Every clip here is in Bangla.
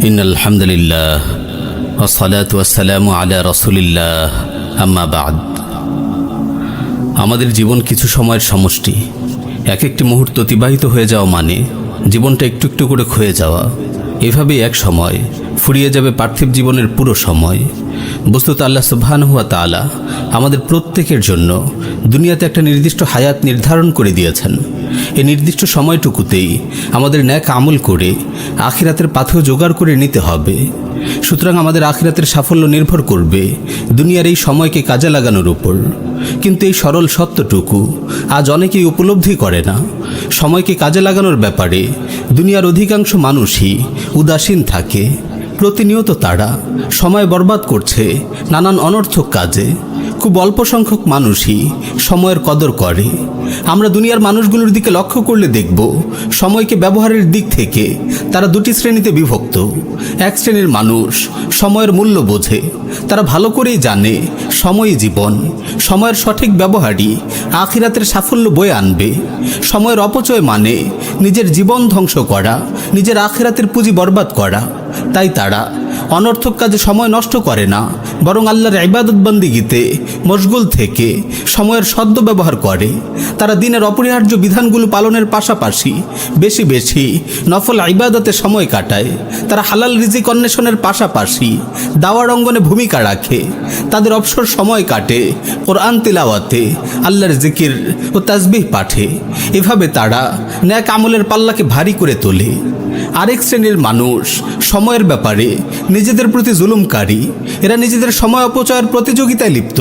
ইন্নাল হামদুলিল্লাহ ওয়াসসালাতু ওয়াসসালামু আলা রাসূলিল্লাহ আম্মা বা'দ। আমাদের জীবন কিছু সময়ের সমষ্টি। এক একটি মুহূর্ত অতিবাহিত হয়ে যাওয়া মানে জীবনটা একটু একটু করে ক্ষয়ে যাওয়া। এভাবেই এক সময় ফুরিয়ে যাবে পার্থিব জীবনের পুরো সময়। বস্তুত আল্লাহ সুবহানাহু ওয়া তাআলা আমাদের প্রত্যেকের জন্য দুনিয়াতে একটা নির্দিষ্ট হায়াত নির্ধারণ করে দিয়েছেন। এই নির্দিষ্ট সময়টুকুতেই আমাদের ন্যাক আমল করে আখিরাতের পাথেয় জোগাড় করে নিতে হবে। সুতরাং আমাদের আখিরাতের সাফল্য নির্ভর করবে দুনিয়ার এই সময়কে কাজে লাগানোর উপর। কিন্তু এই সরল সত্যটুকু আজ অনেকেই উপলব্ধি করে না। সময়কে কাজে লাগানোর ব্যাপারে দুনিয়ার অধিকাংশ মানুষই উদাসীন থাকে। প্রতিনিয়ত তারা সময় বরবাদ করছে নানান অনর্থক কাজে। খুব অল্প সংখ্যক মানুষই সময়ের কদর করে। আমরা দুনিয়ার মানুষগুলোর দিকে লক্ষ্য করলে দেখব সময়কে ব্যবহারের দিক থেকে তারা দুটি শ্রেণীতে বিভক্ত। এক শ্রেণীর মানুষ সময়ের মূল্য বোঝে। তারা ভালো করেই জানে সময়ই জীবন। সময়ের সঠিক ব্যবহারই আখিরাতের সাফল্য বয়ে আনবে। সময়ের অপচয় মানে নিজের জীবন ধ্বংস করা, নিজের আখিরাতের পুঁজি বরবাদ করা। তাই তারা অনর্থক কাজে সময় নষ্ট করে না, বরং আল্লাহর ইবাদত বন্দিগিতে মশগুল থেকে সময়ের সদ্ব্যবহার করে। তারা দিনের অপরিহার্য বিধানগুলো পালনের পাশাপাশি বেশি বেশি নফল ইবাদতে সময় কাটায়। তারা হালাল রিজিক অন্বেষণের পাশাপাশি দাওয়ার অঙ্গনে ভূমিকা রাখে। তাদের অবসর সময় কাটে কোরআন তিলাওয়াতে, আল্লাহর জিকির ও তাসবিহ পাঠে। এভাবে তারা ন্যাক আমলের পাল্লাকে ভারী করে তোলে। আরেক শ্রেণীর মানুষ সময়ের ব্যাপারে নিজেদের প্রতি জুলুমকারী। এরা নিজেদের সময় অপচয়ের প্রতিযোগিতায় লিপ্ত।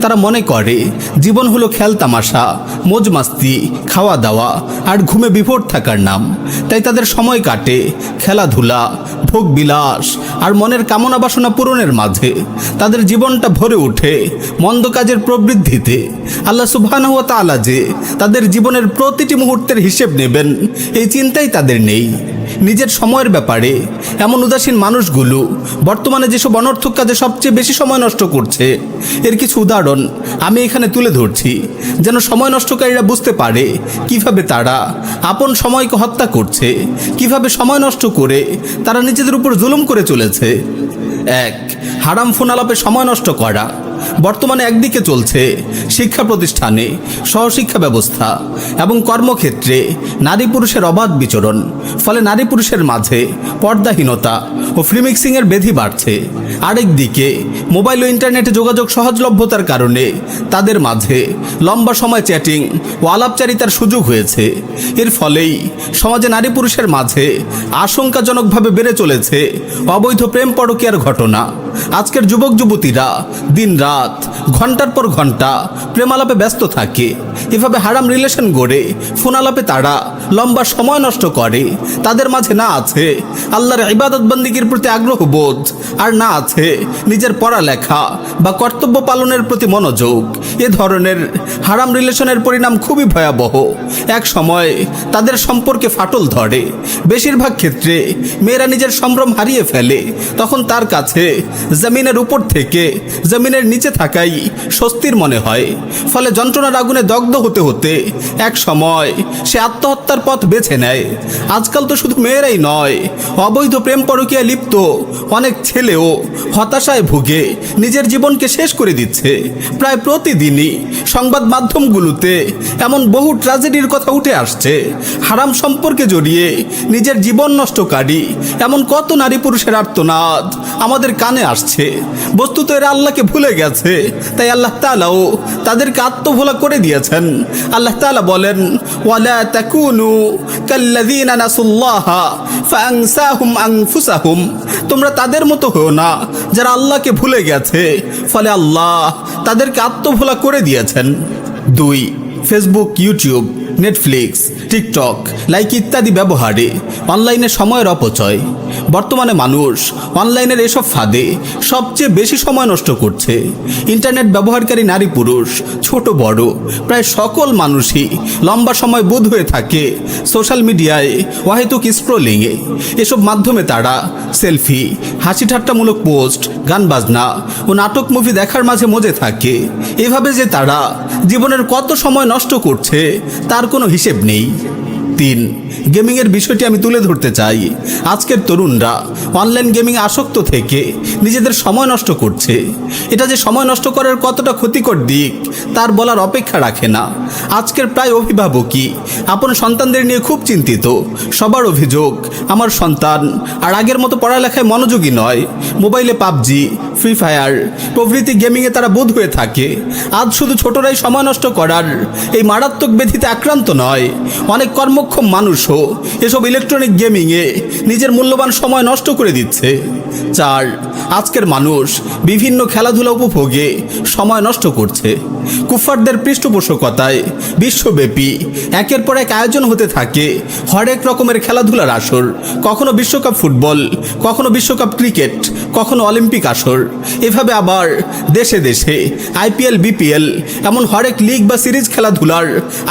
তারা মনে করে জীবন হলো খেল তামাশা, মজ মাস্তি, খাওয়া দাওয়া আর ঘুমে বিভোর থাকার নাম। তাই তাদের সময় কাটে খেলাধুলা, ভোগ বিলাস আর মনের কামনা বাসনা পূরণের মাঝে। তাদের জীবনটা ভরে ওঠে মন্দ কাজের প্রবৃদ্ধিতে। আল্লাহ সুবহানাহু ওয়া তাআলা যে তাদের জীবনের প্রতিটি মুহূর্তের হিসেব নেবেন, এই চিন্তাই তাদের নেই। নিজের সময়ের ব্যাপারে এমন উদাসীন মানুষগুলো বর্তমানে যেসব অনর্থক কাজে সবচেয়ে বেশি সময় নষ্ট করছে, এর কিছু উদাহরণ আমি এখানে তুলে ধরছি, যেন সময় নষ্টকারীরা বুঝতে পারে কিভাবে তারা আপন সময়কে হত্যা করছে, কিভাবে সময় নষ্ট করে তারা নিজেদের উপর জুলুম করে চলেছে। 1. হারাম ফোন আলাপে সময় নষ্ট করা। বর্তমানে একদিকে চলছে শিক্ষা প্রতিষ্ঠানে সহশিক্ষা ব্যবস্থা এবং কর্মক্ষেত্রে নারী পুরুষের অবাধ বিচরণ। ফলে নারী পুরুষের মাঝে পর্দাহীনতা ও ফ্রি মিক্সিংয়ের ব্যাধি বাড়ছে। আরেকদিকে মোবাইল ও ইন্টারনেটে যোগাযোগ সহজলভ্যতার কারণে তাদের মাঝে লম্বা সময় চ্যাটিং ও আলাপচারিতার সুযোগ হয়েছে। এর ফলেই সমাজে নারী পুরুষের মাঝে আশঙ্কাজনকভাবে বেড়ে চলেছে অবৈধ প্রেম পরকীয়ার ঘটনা। আজকের যুবক যুবতীরা দিন রাত ঘন্টার পর ঘন্টা প্রেমালাপে ব্যস্ত থাকে। এভাবে হারাম রিলেশন গড়ে ফোন আলাপে তারা লম্বা সময় নষ্ট করে। তাদের মাঝে না আছে আল্লাহর ইবাদত বন্দিগির প্রতি আগ্রহ বোধ, আর না আছে নিজের পড়ালেখা বা কর্তব্য পালনের প্রতি মনোযোগ। এ ধরনের হারাম রিলেশনের পরিণাম খুবই ভয়াবহ। এক সময় তাদের সম্পর্কে ফাটল ধরে। বেশিরভাগ ক্ষেত্রে মেয়েরা নিজের সম্ভ্রম হারিয়ে ফেলে। তখন তার কাছে জমিনের উপর থেকে জমিনের নিচে থাকাই স্বস্তির মনে হয়। ফলে যন্ত্রণার আগুনে দগ্ধ হতে হতে এক সময় সে আত্মহত্যার পথ বেছে নেয়। আজকাল তো শুধু মেয়েরাই নয়, অবৈধ প্রেম পরকীয়ায় লিপ্ত অনেক ছেলেও হতাশায় ভুগে নিজের জীবনকে শেষ করে দিচ্ছে। প্রায় প্রতিদিনই সংবাদ মাধ্যমগুলোতে এমন বহু ট্র্যাজেডির কথা উঠে আসছে। হারাম সম্পর্কে জড়িয়ে নিজের জীবন নষ্টকারী এমন কত নারী পুরুষের আর্তনাদ আমাদের কানে আসছে। বস্তুত এরা আল্লাহকে ভুলে গেছে, তাই আল্লাহ তাআলাও তাদেরকে আত্মভোলা করে দিয়েছেন। আল্লাহ তাআলা বলেন, ওয়ালা তাকুনু কাল্লাযীনা নাসুল্লাহা ফাআনসাহুম আনফুসাহুম। তোমরা তাদের মতো হও না যারা আল্লাহকে ভুলে গেছে, ফলে আল্লাহ তাদেরকে আত্মভোলা করে দিয়েছেন। 2. Facebook, YouTube, Netflix, TikTok, like ইত্যাদি ব্যবহারে অনলাইনে সময়ের অপচয়। বর্তমানে মানুষ অনলাইনের এসব ফাঁদে সবচেয়ে বেশি সময় নষ্ট করছে। ইন্টারনেট ব্যবহারকারী নারী পুরুষ ছোট বড় প্রায় সকল মানুষই লম্বা সময় বোধ হয়ে থাকে সোশ্যাল মিডিয়ায় অহেতুক স্ক্রলিংয়ে। এসব মাধ্যমে তারা সেলফি, হাসি ঠাট্টামূলক পোস্ট, গান বাজনা ও নাটক মুভি দেখার মাঝে মজে থাকে। এভাবে যে তারা জীবনের কত সময় নষ্ট করছে তার কোনো হিসেব নেই। 3, গেমিংয়ের বিষয়টি আমি তুলে ধরতে চাই। আজকের তরুণরা অনলাইন গেমিং আসক্ত থেকে নিজেদের সময় নষ্ট করছে। এটা যে সময় নষ্ট করার কতটা ক্ষতিকর দিক তার বলার অপেক্ষা রাখে না। আজকের প্রায় অভিভাবকই আপন সন্তানদের নিয়ে খুব চিন্তিত। সবার অভিযোগ, আমার সন্তান আর আগের মতো পড়ালেখায় মনোযোগী নয়। মোবাইলে পাবজি, ফ্রি ফায়ার প্রভৃতি গেমিংয়ে তারা বোধ হয়ে থাকে। আজ শুধু ছোটরাই সময় নষ্ট করার এই মারাত্মক ব্যাধিতে আক্রান্ত নয়, অনেক কর্মক্ষম মানুষও এসব ইলেকট্রনিক গেমিংয়ে নিজের মূল্যবান সময় নষ্ট করে দিচ্ছে। 4, আজকের মানুষ বিভিন্ন খেলাধুলা উপভোগে সময় নষ্ট করছে। কুফফারদের পৃষ্ঠপোষকতায় বিশ্বব্যাপী একের পর এক আয়োজন হতে থাকে হরেক রকমের খেলাধুলার আসর। কখনো বিশ্বকাপ ফুটবল, কখনো বিশ্বকাপ ক্রিকেট, কখনো অলিম্পিক আসর। এভাবে আবার দেশে দেশে IPL, BPL এমন হরেক লিগ বা সিরিজ খেলাধুলার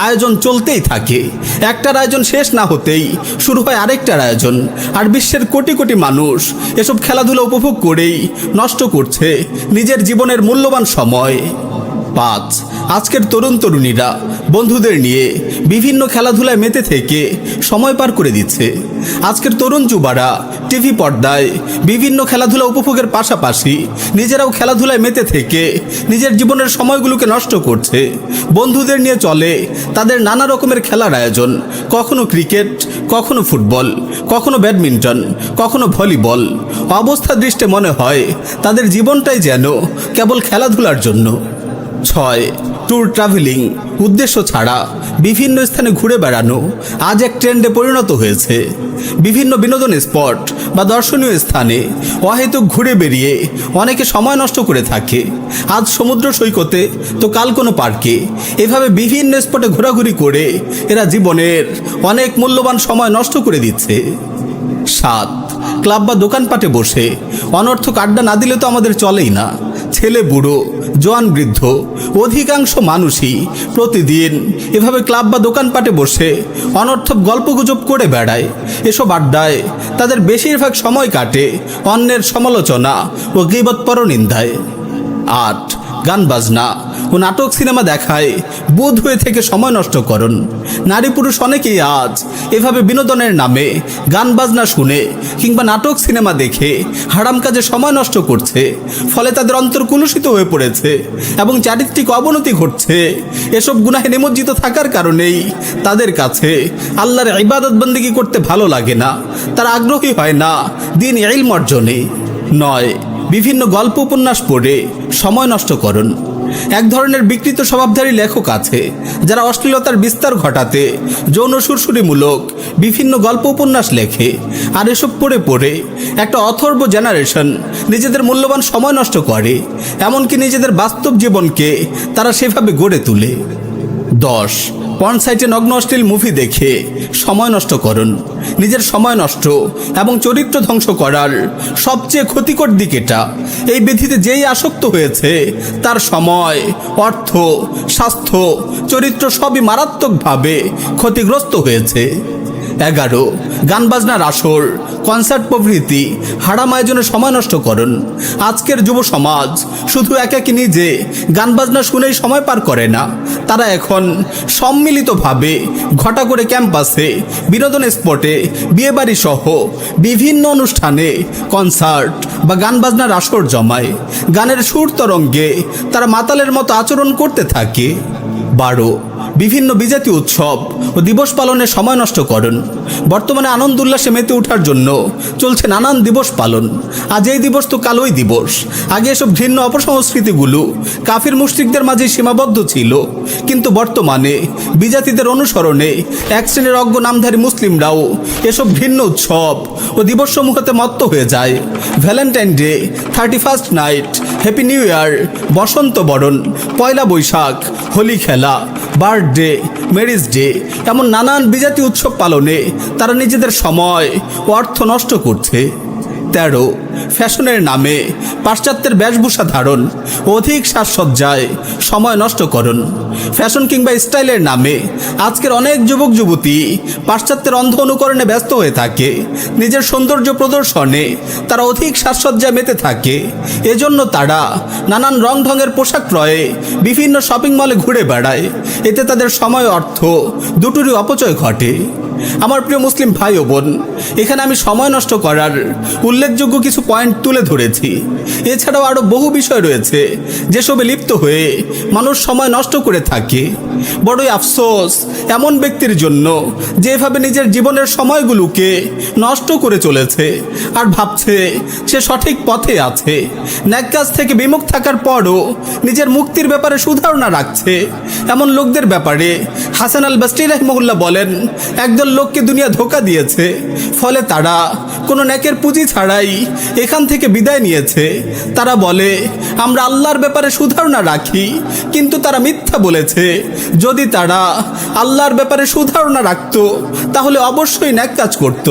আয়োজন চলতেই থাকে। একটার আয়োজন শেষ না হতেই শুরু হয় আরেকটার আয়োজন। আর বিশ্বের কোটি কোটি মানুষ এসব খেলাধুলা উপভোগ করেই নষ্ট করছে নিজের জীবনের মূল্যবান সময়। 5, আজকের তরুণ তরুণীরা বন্ধুদের নিয়ে বিভিন্ন খেলাধুলায় মেতে থেকে সময় পার করে দিচ্ছে। আজকের তরুণ যুবারা টিভি পর্দায় বিভিন্ন খেলাধুলা উপভোগের পাশাপাশি নিজেরাও খেলাধুলায় মেতে থেকে নিজের জীবনের সময়গুলোকে নষ্ট করছে। বন্ধুদের নিয়ে চলে তাদের নানা রকমের খেলার আয়োজন, কখনো ক্রিকেট, কখনো ফুটবল, কখনো ব্যাডমিন্টন, কখনো ভলিবল। অবস্থা দৃষ্টে মনে হয় তাদের জীবনটাই যেন কেবল খেলাধুলার জন্য। 6, ট্যুর ট্রাভেলিং উদ্দেশ্য ছাড়া বিভিন্ন স্থানে ঘুরে বেড়ানো আজ এক ট্রেন্ডে পরিণত হয়েছে। বিভিন্ন বিনোদন স্পট বা দর্শনীয় স্থানে অহেতুক ঘুরে বেরিয়ে অনেকে সময় নষ্ট করে থাকে। আজ সমুদ্র সৈকতে তো কাল কোনো পার্কে। এভাবে বিভিন্ন স্পটে ঘোরাঘুরি করে এরা জীবনের অনেক মূল্যবান সময় নষ্ট করে দিচ্ছে। 7, ক্লাব বা দোকানপাটে বসে অনর্থক আড্ডা না দিলে তো আমাদের চলেই না। ছেলে বুড়ো, জোয়ান বৃদ্ধ অধিকাংশ মানুষই প্রতিদিন এভাবে ক্লাব বা দোকানপাটে বসে অনর্থক গল্পগুজব করে বেড়ায়। এসব আড্ডায় তাদের বেশিরভাগ সময় কাটে অন্যের সমালোচনা ও গীবত পরনিন্দায়। 8, গান বাজনা ও নাটক সিনেমা দেখায় বোধ হয়ে থেকে সময় নষ্ট করুন। নারী পুরুষ অনেকেই আজ এভাবে বিনোদনের নামে গান বাজনা শুনে কিংবা নাটক সিনেমা দেখে হারাম কাজে সময় নষ্ট করছে। ফলে তাদের অন্তর কুলুষিত হয়ে পড়েছে এবং চারিত্রিক অবনতি ঘটছে। এসব গুনাহে নিমজ্জিত থাকার কারণেই তাদের কাছে আল্লাহর ইবাদত বন্দেগী করতে ভালো লাগে না। তারা আগ্রহী হয় না দিন ইলম অর্জনে। 9, বিভিন্ন গল্প উপন্যাস পড়ে সময় নষ্ট করুন। এক ধরনের বিকৃত স্বভাবধারী লেখক আছে যারা অশ্লীলতার বিস্তার ঘটাতে যৌন সুরসুরিমূলক বিভিন্ন গল্প উপন্যাস লেখে। আর এসব পড়ে পড়ে একটা অথর্ব জেনারেশন নিজেদের মূল্যবান সময় নষ্ট করে, এমনকি নিজেদের বাস্তব জীবনকে তারা সেভাবে গড়ে তোলে। 10, পর্ন সাইটে নগ্ন অশ্লীল মুভি দেখে সময় নষ্ট করুন। নিজের সময় নষ্ট এবং চরিত্র ধ্বংস করার সবচেয়ে ক্ষতিকর দিক এটা। এই বিধিতে যেই আসক্ত হয়েছে তার সময়, অর্থ, স্বাস্থ্য, চরিত্র সবই মারাত্মকভাবে ক্ষতিগ্রস্ত হয়েছে। 11, গান বাজনার আসর, কনসার্ট প্রভৃতি হারাম আয়োজনে সময় নষ্ট করুন। আজকের যুব সমাজ শুধু একাকী নিজে গান বাজনা শুনেই সময় পার করে না, তারা এখন সম্মিলিতভাবে ঘটা করে ক্যাম্পাসে, বিনোদন স্পটে, বিয়েবাড়ি সহ বিভিন্ন অনুষ্ঠানে কনসার্ট বা গান বাজনার আসর জমায়। গানের সুর তরঙ্গে তারা মাতালের মতো আচরণ করতে থাকে। 12, বিভিন্ন বিজাতি উৎসব ও দিবস পালনে সময় নষ্ট করুন। বর্তমানে আনন্দ উল্লাসে মেতে ওঠার জন্য চলছে নানান দিবস পালন। আজ এই দিবস তো কাল ওই দিবস। আগে এসব ঘৃণ্য অপসংস্কৃতিগুলো কাফির মুশরিকদের মাঝে সীমাবদ্ধ ছিল, কিন্তু বর্তমানে বিজাতিদের অনুসরণে এক শ্রেণীর অজ্ঞ নামধারী মুসলিমরাও এসব ঘৃণ্য উৎসব ও দিবসসমূহতে মত্ত হয়ে যায়। Valentine day, 31st night, happy new year, Basanta Baran, Pohela Boishakh, Holi খেলা, বার্থডে, ম্যারেজ ডে এমন নানান বিজাতি উৎসব পালনে তারা নিজেদের সময় ও অর্থ নষ্ট করছে। 13, ফ্যাশনের নামে পাশ্চাত্যের বেশভূষা ধারণ, অধিক সাজসজ্জায় সময় নষ্ট করুন। ফ্যাশন কিংবা স্টাইলের নামে আজকের অনেক যুবক যুবতী পাশ্চাত্যের অন্ধ অনুকরণে ব্যস্ত হয়ে থাকে। নিজের সৌন্দর্য প্রদর্শনে তারা অধিক সাজসজ্জায় মেতে থাকে। এজন্য তারা নানান রং ঢঙের পোশাক ক্রয়ে বিভিন্ন শপিং মলে ঘুরে বেড়ায়। এতে তাদের সময় অর্থ দুটোরই অপচয় ঘটে। আমার প্রিয় মুসলিম ভাই ও বোন, এখানে আমি সময় নষ্ট করার উল্লেখযোগ্য কিছু পয়েন্ট তুলে ধরেছি। এছাড়াও আরও বহু বিষয় রয়েছে যেসবে লিপ্ত হয়ে মানুষ সময় নষ্ট করে থাকে। বড়ই আফসোস এমন ব্যক্তির জন্য যে এভাবে নিজের জীবনের সময়গুলোকে নষ্ট করে চলেছে আর ভাবছে সে সঠিক পথে আছে। ন্যাক কাজ থেকে বিমুখ থাকার পরও নিজের মুক্তির ব্যাপারে সুধারণা রাখছে। এমন লোকদের ব্যাপারে হাসান আল বসরি রাহিমাহুল্লাহ বলেন, একদল লোককে দুনিয়া ধোঁকা দিয়েছে, ফলে তারা কোনো নেকের পুঁজি ছাড়াই এখান থেকে বিদায় নিয়েছে। তারা বলে আমরা আল্লাহর ব্যাপারে সুধারণা রাখি, কিন্তু তারা মিথ্যা বলেছে। যদি তারা আল্লাহর ব্যাপারে সুধারণা রাখত তাহলে অবশ্যই নেক কাজ করত।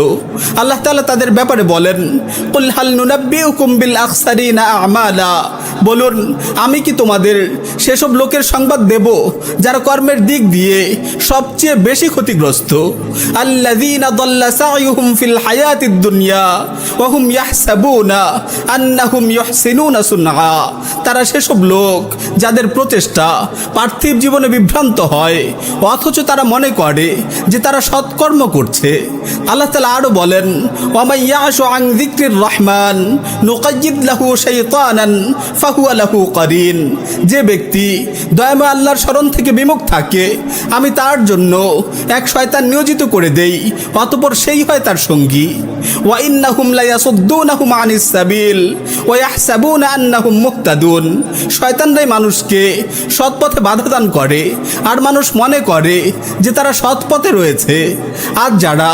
আল্লাহ তাআলা তাদের ব্যাপারে বলেন, কুল হাল নুনাব্বিউকুম বিল আখসারিনা আমালা, বলুন আমি কি তোমাদের সেসব লোকের সংবাদ দেব যারা কর্মের দিক দিয়ে সবচেয়ে বেশি ক্ষতিগ্রস্ত। আল্লাযীনা দাল্লা সা'য়ুহুম ফিল হায়াতিদ দুনিয়া ওয়া হুম ইয়াহসাবুনা আন্নাহুম ইউহসিনুনা সুনআ, তারা সেসব লোক যাদের প্রচেষ্টা পার্থিব জীবনে বিভ্রান্ত হয় অথচ তারা মনে করে যে তারা সৎকর্ম করছে। আল্লাহ তাআলা আরো বলেন, ওয়া মান ইয়াশু আন যিকরির রহমান নুকাইয়িদ লাহু শাইতানান ফাহুয়া লাহু কারিন, যে ব্যক্তি দয়াময় আল্লাহর স্মরণ থেকে বিমুখ থাকে আমি তার জন্য এক শয়তান নিয়োজিত করে দেই, অতঃপর সেই হয় তার সঙ্গী। ওয়া ইন্নাহুম লা ইয়াসুদ্দুনাহুম আনিস সাবিল ওয়া ইয়াহসাবুনা আন্নাহুম মুহতাদুন, শয়তানরাই মানুষকে সৎ পথে বাধা দান করে আর মানুষ মনে করে যে তারা সৎ পথে রয়েছে। আর যারা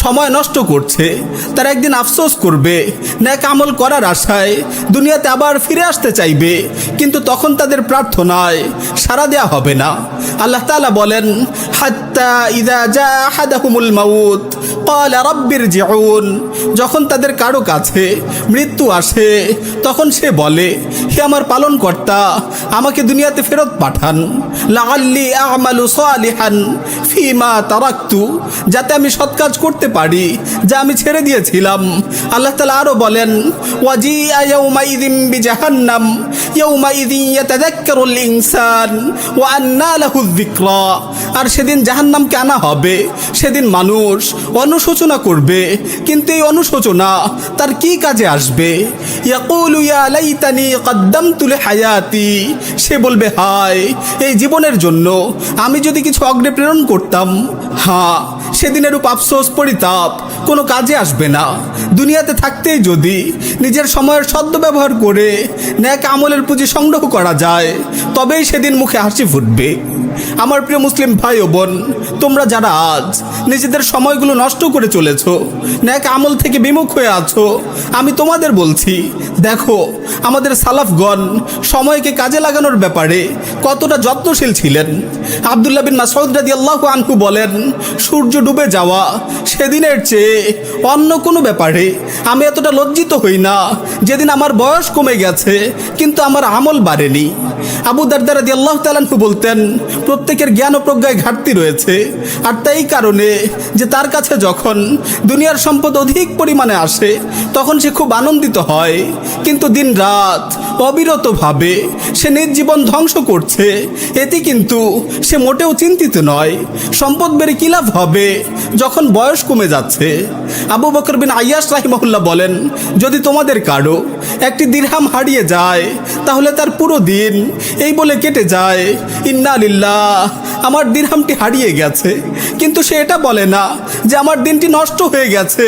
সময় নষ্ট করছে তারা একদিন আফসোস করবে, নেক আমল করার আশায় দুনিয়াতে আবার ফিরে আসতে চাইবে, কিন্তু তখন তাদের প্রার্থনায় সাড়া দেয়া হবে না। আল্লাহ তাআলা বলেন, হাত্তা ইযা জা আহাদাহুমুল মাউত ক্বালা রাব্বিরজিউন, যখন তাদের কারো কাছে মৃত্যু আসে তখন সে বলে, হে আমার পালনকর্তা আমাকে দুনিয়াতে ফেরত পাঠান, লাআল্লি আ'মালু সালিহান ফীমা তারাকতু, যাতে আমি সৎ কাজ করতে পারি যা আমি ছেড়ে দিয়েছিলাম। আল্লাহ তাআলা আরো বলেন, ওয়াজিআ ইয়াউমাইযিন বিজাহান্নাম ইয়াউমাইযিন ইয়াতাযাক্কারুল ইনসান ওয়া আন্না লাহু যিকরা, আর সেদিন জাহান্নামকে আনা হবে। সেদিন মানুষ অনুশোচনা করবে, কিন্তু এই অনুশোচনা তার কি কাজে আসবে? ইয়াকুলু ইয়া লাইতানি কদ্দামতু লিহায়াতি, সে বলবে হায় এই জীবনের জন্য আমি যদি কিছু অগ্রে প্রেরণ করতাম। হ্যাঁ, সেদিনের রূপ আফসোস পরিতাপ কোনো কাজে আসবে না। দুনিয়াতে থাকতেই যদি নিজের সময়ের সদ্ব্যবহার করে নেক আমলের পুঁজি সংগ্রহ করা যায় তবেই সেদিন মুখে হাসি ফুটবে। আমার প্রিয় মুসলিম ভাই ও বোন, তোমরা যারা আজ নিজেদের সময়গুলো নষ্ট করে চলেছো, নেক আমল থেকে বিমুখ হয়ে আছো, আমি তোমাদের বলছি, দেখো আমাদের সালাফগণ সময়কে কাজে লাগানোর ব্যাপারে কতটা যত্নশীল ছিলেন। আব্দুল্লাহ বিন মাসউদ রাদিয়াল্লাহু আনহু বলেন, সূর্য ডুবে যাওয়া সেদিনের চেয়ে অন্য কোনো ব্যাপারে আমি এতটা লজ্জিত হই না যেদিন আমার বয়স কমে গেছে কিন্তু আমার আমল বাড়েনি। আবু দারদা রাদিয়াল্লাহু তাআলা আনহু বলতেন, প্রত্যেকের জ্ঞান ও প্রজ্ঞায় ঘাটতি রয়েছে, আর তাই কারণে যে তার কাছে যখন দুনিয়ার সম্পদ অধিক পরিমাণে আসে তখন সে খুব আনন্দিত হয়, কিন্তু দিন রাত অবিরতভাবে সে নিজ জীবন ধ্বংস করছে, এতে কিন্তু সে মোটেও চিন্তিত নয়। সম্পদ বেড়ে কী লাভ হবে যখন বয়স কমে যাচ্ছে? আবু বকর বিন আইয়াশ রাহিমাহুল্লাহ বলেন, যদি তোমাদের কারো একটি দিরহাম হারিয়ে যায় তাহলে তার পুরো দিন এই বলে কেটে যায়, ইন্না লিল্লাহ, আমার দিরহামটি হারিয়ে গেছে, কিন্তু সে এটা বলে না যে আমার দিনটি নষ্ট হয়ে গেছে,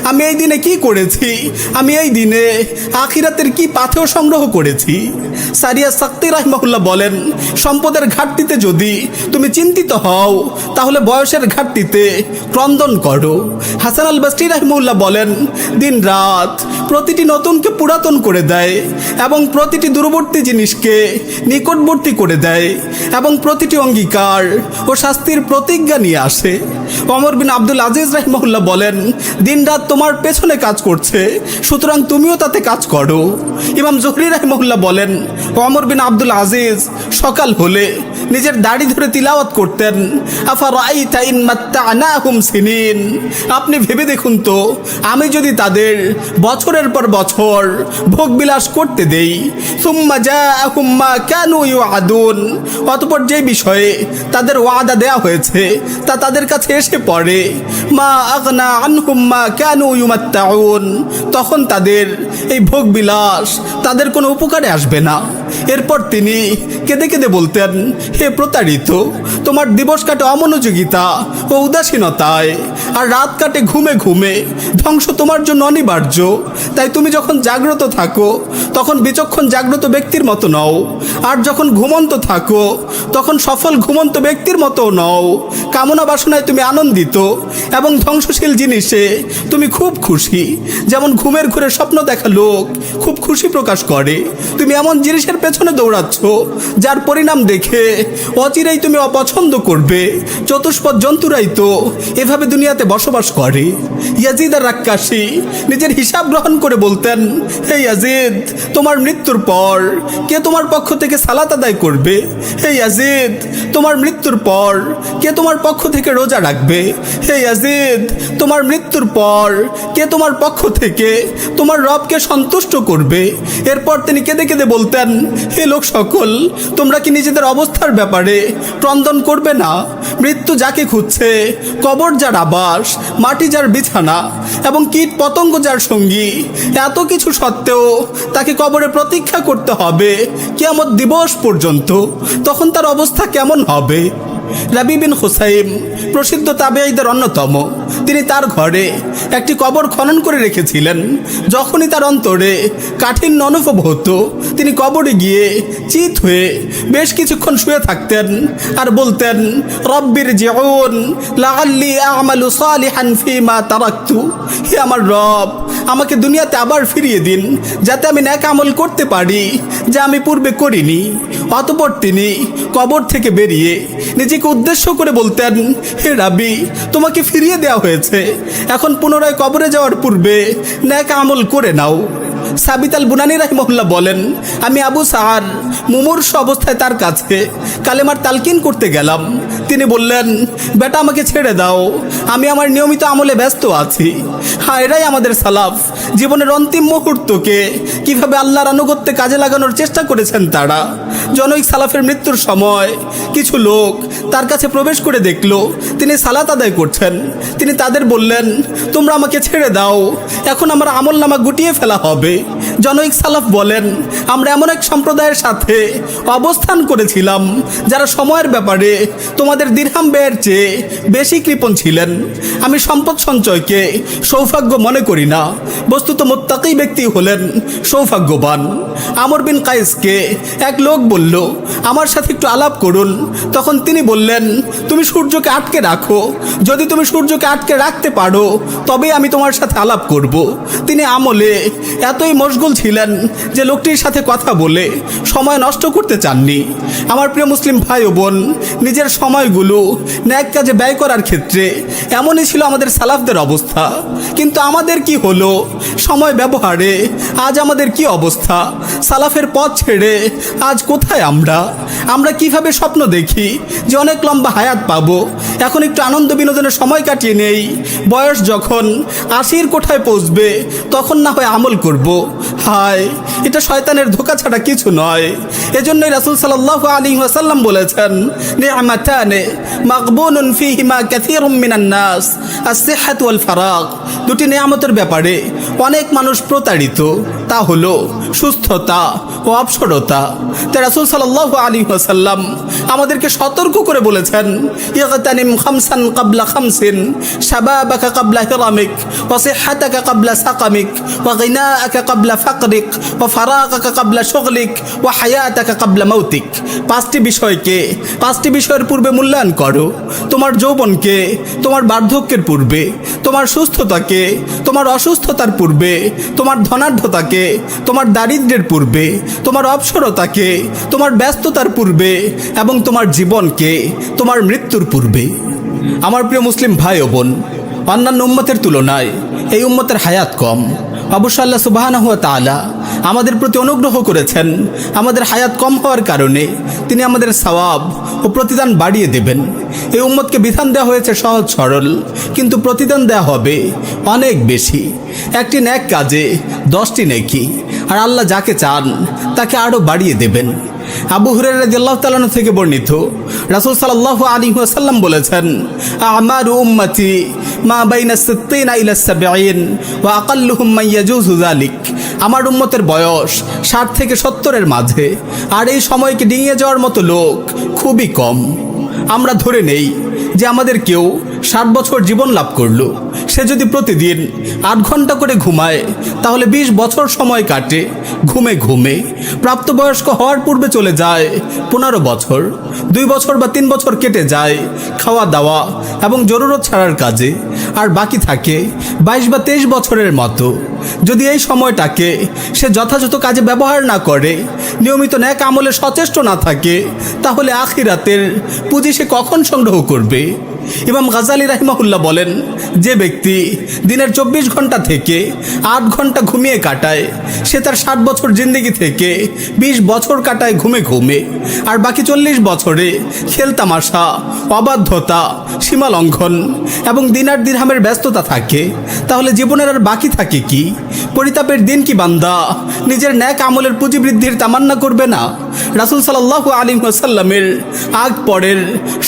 আমি এই দিনে কি করেছি, আমি এই দিনে আখিরাতের কি পাথেয় সংগ্রহ করেছি। সারিয়া সাক্তি রাহিমাহুল্লাহ বলেন, সম্পদের ঘাটতিতে যদি তুমি চিন্তিত হও তাহলে বয়সের ঘাটতিতে ক্রন্দন করো। হাসান আল বসরি রাহিমাহুল্লাহ বলেন, দিন রাত প্রতিটি নতুনকে পুরাতন করে দেয় এবং প্রতিটি দূরবর্তী জিনিসকে নিকটবর্তী করে দেয় এবং প্রতিটি অঙ্গীকার ও শাস্তির প্রতিজ্ঞা নিয়ে আসে। ওমর বিন আব্দুল আজিজ রাহিমাহুল্লাহ বলেন, দিন রাত তোমার পেছনে কাজ করছে, সুতরাং তুমিও তাতে কাজ করো। ইমাম জুহরি রাহিমাহুল্লাহ বলেন, ওমর বিন আব্দুল আজিজ সকাল হলে নিজের দাড়ি ধরে তিলাওয়াত করতেন, আফারাআইতা ইন মাত্তা'নাহুম সিনিন, আপনি ভেবে দেখুন তো আমি যদি তাদের বছরের পর বছর ভোগবিলাস করতে দেই, সুম্মা জাআহুম মা কানু ইউআদুন, অতঃপর যে বিষয়ে তাদের ওয়াদা দেয়া হয়েছে তা তাদের কাছে এসে এসে পড়ে মা আগনা আনহুম মা কানু ইউমাত্তাউন, তখন তাদের এই ভোগবিলাস তাদের কোনো উপকারে আসবে না। এরপর তিনি কেঁদে কেঁদে বলতেন, হে প্রতারিত, তোমার দিবস কাটে অমনোযোগিতা ও উদাসীনতায়, আর রাত কাটে ঘুমে ঘুমে। ধ্বংস তোমার জন্য অনিবার্য। তাই তুমি যখন জাগ্রত থাকো তখন বিচক্ষণ জাগ্রত ব্যক্তির মতো নও, আর যখন ঘুমন্ত থাকো তখন সফল ঘুমন্ত ব্যক্তির মতো নও। কামনা বাসনায় তুমি আনন্দিত এবং ধ্বংসশীল জিনিসে তুমি খুব খুশি। যেমন ঘুমের ঘুরে স্বপ্ন দেখা লোক খুব খুশি প্রকাশ করে, তুমি এমন জিনিসের পেছনে দৌড়াচ্ছ যার পরিণাম দেখে অচিরেই তুমি অপছন্দ করবে। চতুষ্পদ জন্তুরাই তো এভাবে দুনিয়াতে বসবাস করে। ইয়াজিদ আর রাক্কাশি নিজের হিসাব গ্রহণ করে বলতেন, হে ইয়াজিদ, তোমার মৃত্যুর পর কে তোমার পক্ষ থেকে সালাত আদায় করবে? হে ইয়াজিদ, তোমার মৃত্যুর পর কে তোমার পক্ষ থেকে রোজা রাখবে? হে ইয়াজিদ, তোমার মৃত্যুর পর কে তোমার পক্ষ থেকে তোমার রবকে সন্তুষ্ট করবে? এরপর তিনি কেঁদে কেঁদে বলতেন, হে লোক সকল, তোমরা কি নিজেদের অবস্থার ব্যাপারে ক্রন্দন করবে না? মৃত্যু যাকে খুঁজছে, কবর যার আবাস, মাটি যার বিছানা এবং কীট পতঙ্গ যার সঙ্গী, এত কিছু সত্ত্বেও তাকে কবরে প্রতীক্ষা করতে হবে কিয়ামত দিবস পর্যন্ত। তখন তার অবস্থা কেমন হবে? রাবি বিন হুসাইম প্রসিদ্ধ তাবেঈদের অন্যতম। তিনি তার ঘরে একটি কবর খনন করে রেখেছিলেন। যখনই তার অন্তরে কাঠিন্য অনুভব হতো, তিনি কবরে গিয়ে চিত হয়ে বেশ কিছুক্ষণ শুয়ে থাকতেন আর বলতেন, রব্বির জিউন লাআল্লি আ'মালু সালিহান ফীমা তারাকতু। হে আমার রব, আমাকে দুনিয়াতে আবার ফিরিয়ে দিন যাতে আমি নেক আমল করতে পারি যা আমি পূর্বে করিনি। অতঃপর তিনি কবর থেকে বেরিয়ে নিজেকে উদ্দেশ্য করে বলতেন, হে রাবি, তোমাকে ফিরিয়ে দেওয়া হয়েছে, এখন পুনরায় কবরে যাওয়ার পূর্বে নেক আমল করে নাও। সাবিত আল বুনানি রাহিমাহুল্লাহ বলেন, আমি আবু সাআর মুমূর্ষু অবস্থায় তার কাছে কালেমার তালকিন করতে গেলাম। তিনি বললেন, বেটা, আমাকে ছেড়ে দাও, আমি আমার নিয়মিত আমলে ব্যস্ত আছি। হ্যাঁ, এরাই আমাদের সালাফ। জীবনের অন্তিম মুহূর্তকে কিভাবে আল্লাহর আনুগত্যে কাজে লাগানোর চেষ্টা করেছেন তারা। জনৈক সালাফের মৃত্যুর সময় কিছু লোক তার কাছে প্রবেশ করে দেখল তিনি সালাত আদায় করছেন। তিনি তাদের বললেন, তোমরা আমাকে ছেড়ে দাও, এখন আমার আমল নামা গুটিয়ে ফেলা হবে। জনৈক সালাফ বলেন, আমরা এমন এক সম্প্রদায়ের সাথে অবস্থান করেছিলাম যারা সময়ের ব্যাপারে তোমাদের দিরহাম ব্যয়ের চেয়ে বেশি কৃপণ ছিলেন। আমি সম্পদ সঞ্চয়কে সৌভাগ্য মনে করি না, বস্তুত মুত্তাকি ব্যক্তি হলেন সৌভাগ্যবান। আমর বিন কায়েসকে এক লোক বলল, আমার সাথে একটু আলাপ করুন। তখন তিনি বললেন, তুমি সূর্যকে আটকে রাখো, যদি তুমি সূর্যকে আটকে রাখতে পারো তবেই আমি তোমার সাথে আলাপ করব। তিনি আমলে এতই মশগুল ছিলেন যে লোকটির সাথে কথা বলে সময় নষ্ট করতে চাননি। আমার প্রিয় মুসলিম ভাই ও বোন, নিজের সময়গুলো ন্যাক কাজে ব্যয় করার ক্ষেত্রে এমনই ছিল আমাদের সালাফদের অবস্থা। কিন্তু আমাদের কি হলো? সময় ব্যবহারে আজ আমাদের কি অবস্থা? সালাফের পথ ছেড়ে আজ কোথায় আমরা কিভাবে স্বপ্ন দেখি যে অনেক লম্বা হায়াত পাবো, এখন একটু আনন্দ বিনোদনের সময় কাটিয়ে নেই, বয়স যখন 80-র কোঠায় পৌঁছবে তখন না হয় আমল করব। হায়, এটা শয়তানের ধোঁকা ছাড়া কিছু নয়। এজন্যই রাসূল সাল্লাল্লাহু আলাইহি ওয়াসাল্লাম বলেছেন, নি'মাতানে মাগবুনুন ফীহিমা কাসীরুম মিনান নাস, আস-সিহহাতু ওয়াল ফারাগ। দুটি নিয়ামতের ব্যাপারে অনেক মানুষ প্রতারিত, তা হলো সুস্থতা ও অবসরতা। তাই রাসূল সাল্লাল্লাহু আলাইহি ওয়াসাল্লাম আমাদেরকে সতর্ক করে বলেছেন, ইগতানিম খামসান ক্বাবলা খামসিন, শাবাবাকা ক্বাবলা হিরামিক, ওয়া সিহহাতাকা ক্বাবলা সাকামিক, ওয়া গিনাআকা ক্বাবলা ফাকরিক, ওয়া ফারাগাকা ক্বাবলা শুগলিক, ওয়া হায়াতাকা ক্বাবলা মাউতিক। পাঁচটি বিষয়ের পূর্বে মূল্যায়ন করো। তোমার যৌবনকে তোমার বার্ধক্যের পূর্বে, তোমার সুস্থতাকে তোমার অসুস্থতার পূর্বে, তোমার ধনাঢ্যতাকে তোমার দারিদ্র্যের পূর্বে, তোমার অবসরতাকে তোমার ব্যস্ততার পূর্বে এবং তোমার জীবনকে তোমার মৃত্যুর পূর্বে। আমার প্রিয় মুসলিম ভাই ও বোন, অন্যান্য উম্মতের তুলনায় এই উম্মতের হায়াত কম। অবশ্য আল্লাহ সুবহানাহু ওয়া তাআলা আমাদের প্রতি অনুগ্রহ করেছেন। আমাদের হায়াত কম হওয়ার কারণে তিনি আমাদের সওয়াব ও প্রতিদান বাড়িয়ে দেবেন। এই উম্মতকে বিধান দেওয়া হয়েছে সহজ সরল, কিন্তু প্রতিদান দেওয়া হবে অনেক বেশি। একটি ন্যাক কাজে 10টি নেকি, আর আল্লাহ যাকে চান তাকে আরও বাড়িয়ে দেবেন। আবু হুরায়রা রাদিয়াল্লাহু তাআলা থেকে বর্ণিত, রাসূল সাল্লাল্লাহু আলাইহি ওয়াসাল্লাম বলেছেন, আমারু উম্মতি মা বাইনা 60 ইলা 70 ওয়া আকাল্লুহুম মান ইয়াজুজু যালিক। আমার উম্মতের বয়স 60 থেকে 70-এর মাঝে, আর এই সময়কে ডিঙিয়ে যাওয়ার মতো লোক খুবই কম। আমরা ধরে নেই যে আমাদের কেউ 60 বছর জীবন লাভ করলো, সে যদি প্রতিদিন 8 ঘন্টা করে ঘুমায় তাহলে 20 বছর সময় কাটে ঘুমে ঘুমে। প্রাপ্তবয়স্ক হওয়ার পূর্বে চলে যায় 15 বছর, 2 বছর বা 3 বছর কেটে যায় খাওয়া দাওয়া এবং জরুরত ছাড়ার কাজে, আর বাকি থাকে 22 বা 23 বছরের মতো। যদি এই সময়টাকে সে যথাযথ কাজে ব্যবহার না করে, নিয়মিত নেক আমলে সচেষ্ট না থাকে, তাহলে আখিরাতের পুঁজি সে কখন সংগ্রহ করবে? ইমাম গাজালি রাহিমাহুল্লাহ বলেন, যে ব্যক্তি দিনের 24 ঘন্টা থেকে 8 ঘন্টা ঘুমিয়ে কাটায়, সে তার 60 বছর জিন্দেগি থেকে 20 বছর কাটায় ঘুমে ঘুমে, আর বাকি 40 বছরে খেলতামাশা, অবাধ্যতা, সীমা লঙ্ঘন এবং দিনার দিরহামের ব্যস্ততা থাকে। তাহলে জীবনের আর বাকি থাকে কি? পরিতাপের দিন কি বান্দা নিজের ন্যাক আমলের পুঁজি বৃদ্ধির তামান্না করবে না? রাসূল সাল্লাল্লাহু আলাইহি ওয়াসাল্লামের আগ পরের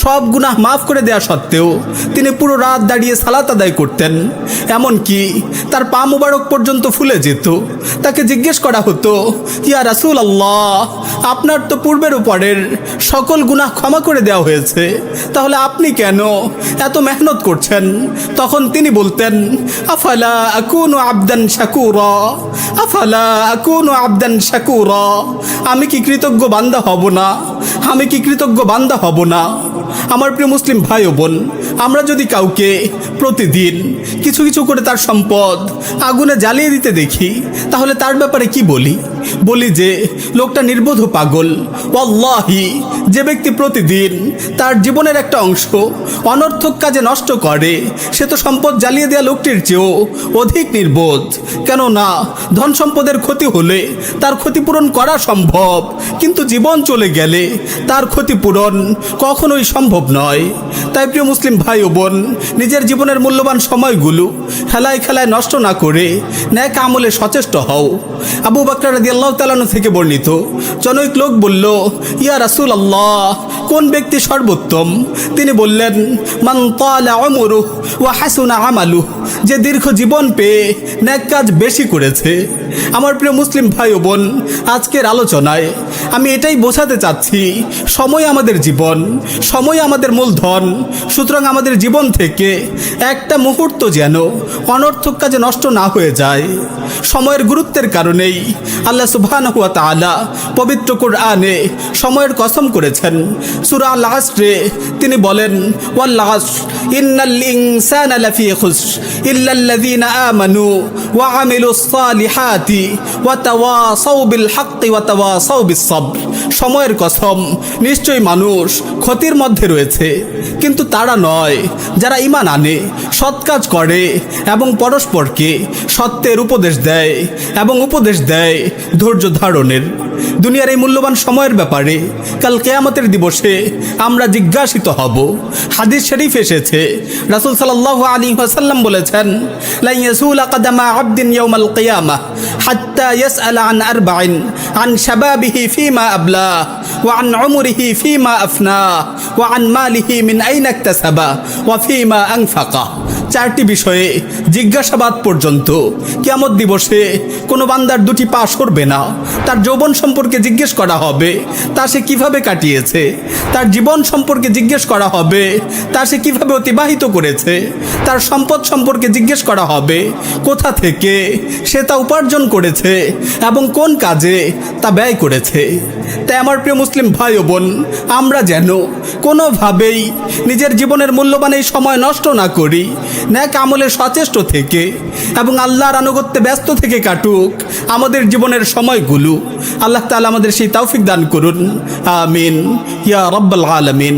সব গুনাহ মাফ করে দেওয়া সত্ত্বেও তিনি পুরো রাত দাঁড়িয়ে সালাত আদায় করতেন। এমনকি তার পা মুবারক পর্যন্ত ফুলে যেত। তাকে জিজ্ঞেস করা হতো, ইয়া রাসূলুল্লাহ, আপনার তো পূর্বের উপরের সকল গুনাহ ক্ষমা করে দেওয়া হয়েছে, তাহলে আপনি কেন এত মেহনত করছেন? তখন তিনি বলতেন, আফালা আকুনু আবদান শাকুরা, আফালা আকুনু আবদান শাকুরা, আমি কি কৃতজ্ঞ বান্দা হব না? আমি কি কৃতজ্ঞ বান্দা হব না? আমার প্রিয় মুসলিম ভাই ও বোন, আমরা যদি কাউকে প্রতিদিন কিছু কিছু করে তার সম্পদ আগুনে জ্বালিয়ে দিতে দেখি, তাহলে তার ব্যাপারে কি বলি? বলি যে লোকটা নির্বোধ পাগল। ওয়াল্লাহি, যে ব্যক্তি প্রতিদিন তার জীবনের একটা অংশ অনর্থক কাজে নষ্ট করে, সে তো সম্পদ জ্বালিয়ে দেওয়া লোকটির চেয়েও অধিক নির্বোধ। কেননা ধন সম্পদের ক্ষতি হলে তার ক্ষতিপূরণ করা সম্ভব, কিন্তু জীবন চলে গেলে তার ক্ষতিপূরণ কখনোই সম্ভব নয়। তাই প্রিয় মুসলিম ভাই ও বোন, নিজের জীবনের মূল্যবান সময়গুলো খেলায় খেলায় নষ্ট না করে ন্যাক আমলে সচেষ্ট হও। আবু বকর রাদিয়াল্লাহু তাআলা আনহু থেকে বর্ণিত, জনৈক লোক বলল, ইয়া রাসূলুল্লাহ, কোন ব্যক্তি সর্বোত্তম? তিনি বললেন, মান তালা উমরুহু ওয়া হাসুনা আমালুহু, যে দীর্ঘ জীবন পেয়ে ন্যাক কাজ বেশি করেছে। আমার প্রিয় মুসলিম ভাই ও বোন, আজকের আলোচনায় আমি এটাই বোঝাতে চাচ্ছি, সময় আমাদের জীবন, সময় আমাদের মূলধন। সুতরাং আমাদের জীবন থেকে একটা মুহূর্ত যেন অনর্থক কাজে নষ্ট না হয়ে যায়। সময়ের গুরুত্বের কারণেই আল্লাহ সুবহানাহু ওয়া তাআলা পবিত্র কুরআনে সময়ের কসম করেছেন। সূরা আল আসরে তিনি বলেন, ওয়াল আসর ইন্নাল ইনসানা লাফি খুসর ইল্লাল্লাযীনা আমানু ওয়া আমিলুস সালিহাতি ওয়া তাওয়াসাউ বিল হাক্কি ওয়া তাওয়াসাউ বিস সাবর। সময়ের কসম, নিশ্চয়ই মানুষ ক্ষতির মধ্যে রয়েছে, কিন্তু তারা নয় যারা ঈমান আনে, সৎ কাজ করে এবং পরস্পরকে সত্যের উপদেশ দেয় এবং উপদেশ দেয় ধৈর্য ধারণের। দুনিয়ার এই মূল্যবান সময়ের ব্যাপারে কাল কিয়ামতের দিবসে আমরা জিজ্ঞাসিত হব। হাদিস শরীফ এসেছে, রাসূল সাল্লাল্লাহু আলাইহি ওয়াসাল্লাম বলেছেন, লা ইয়াসুলা কাদামা আবদিন ইয়াউমাল কিয়ামাহ হাত্তা ইয়াসআলা আন আরবাইন, আন শাবাবিহি ফীমা আবলা ওয়া আন উমরিহি ফীমা আফনা ওয়া আন মালিহি মিন আইনা ইকতাসাবা ওয়া ফীমা আনফাকা। 4টি বিষয়ে জিজ্ঞাসাবাদ পর্যন্ত কিয়ামত দিবসে কোনো বান্দার 2টি পা সরবে না। তার যৌবন সম্পর্কে জিজ্ঞেস করা হবে, তা সে কিভাবে কাটিয়েছে। তার জীবন সম্পর্কে জিজ্ঞেস করা হবে, তা সে কিভাবে অতিবাহিত করেছে। তার সম্পদ সম্পর্কে জিজ্ঞেস করা হবে, কোথা থেকে সে তা উপার্জন করেছে এবং কোন কাজে তা ব্যয় করেছে। তাই আমার প্রিয় মুসলিম ভাই ও বোন, আমরা যেন কোনোভাবেই নিজের জীবনের মূল্যবান এই সময় নষ্ট না করি, ন্যাক আমলে সচেষ্ট থেকে এবং আল্লাহর আনুগত্যে ব্যস্ত থেকে কাটুক আমাদের জীবনের সময়গুলো। আল্লাহ তাআলা আমাদের সেই তৌফিক দান করুন। আমিন ইয়া রাব্বাল আলামিন।